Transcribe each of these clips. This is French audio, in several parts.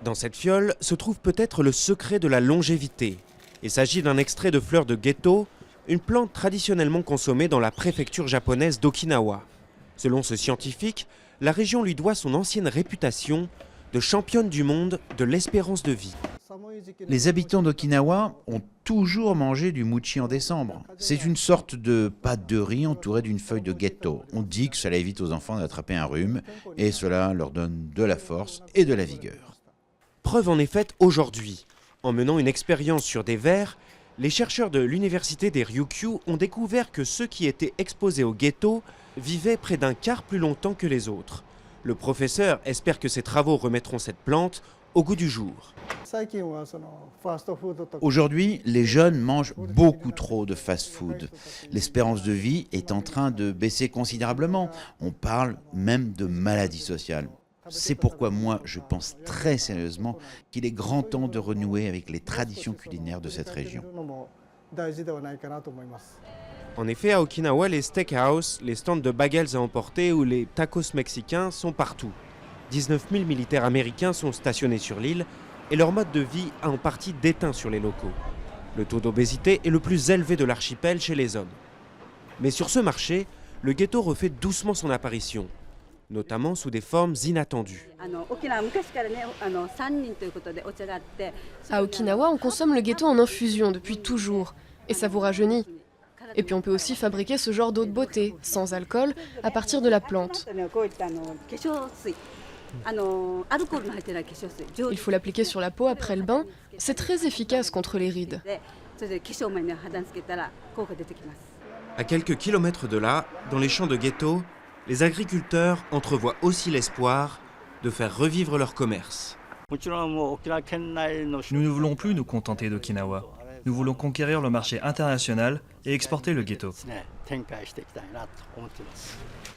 Dans cette fiole se trouve peut-être le secret de la longévité. Il s'agit d'un extrait de fleurs de Geto, une plante traditionnellement consommée dans la préfecture japonaise d'Okinawa. Selon ce scientifique, la région lui doit son ancienne réputation de championne du monde de l'espérance de vie. Les habitants d'Okinawa ont toujours mangé du mochi en décembre. C'est une sorte de pâte de riz entourée d'une feuille de Geto. On dit que cela évite aux enfants d'attraper un rhume et cela leur donne de la force et de la vigueur. Preuve en est faite aujourd'hui. En menant une expérience sur des vers, les chercheurs de l'université des Ryukyu ont découvert que ceux qui étaient exposés au Geto vivaient près d'un quart plus longtemps que les autres. Le professeur espère que ces travaux remettront cette plante au goût du jour. Aujourd'hui, les jeunes mangent beaucoup trop de fast-food. L'espérance de vie est en train de baisser considérablement. On parle même de maladie sociale. C'est pourquoi moi, je pense très sérieusement qu'il est grand temps de renouer avec les traditions culinaires de cette région. En effet, à Okinawa, les steakhouse, les stands de bagels à emporter ou les tacos mexicains sont partout. 19 000 militaires américains sont stationnés sur l'île et leur mode de vie a en partie déteint sur les locaux. Le taux d'obésité est le plus élevé de l'archipel chez les hommes. Mais sur ce marché, le ghetto refait doucement son apparition, notamment sous des formes inattendues. À Okinawa, on consomme le ghetto en infusion depuis toujours, et ça vous rajeunit. Et puis on peut aussi fabriquer ce genre d'eau de beauté, sans alcool, à partir de la plante. Il faut l'appliquer sur la peau après le bain, c'est très efficace contre les rides. À quelques kilomètres de là, dans les champs de Geto, les agriculteurs entrevoient aussi l'espoir de faire revivre leur commerce. Nous ne voulons plus nous contenter d'Okinawa. Nous voulons conquérir le marché international et exporter le ghetto.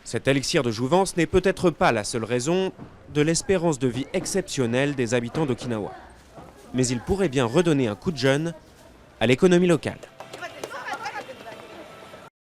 Cet élixir de jouvence n'est peut-être pas la seule raison de l'espérance de vie exceptionnelle des habitants d'Okinawa. Mais il pourrait bien redonner un coup de jeune à l'économie locale.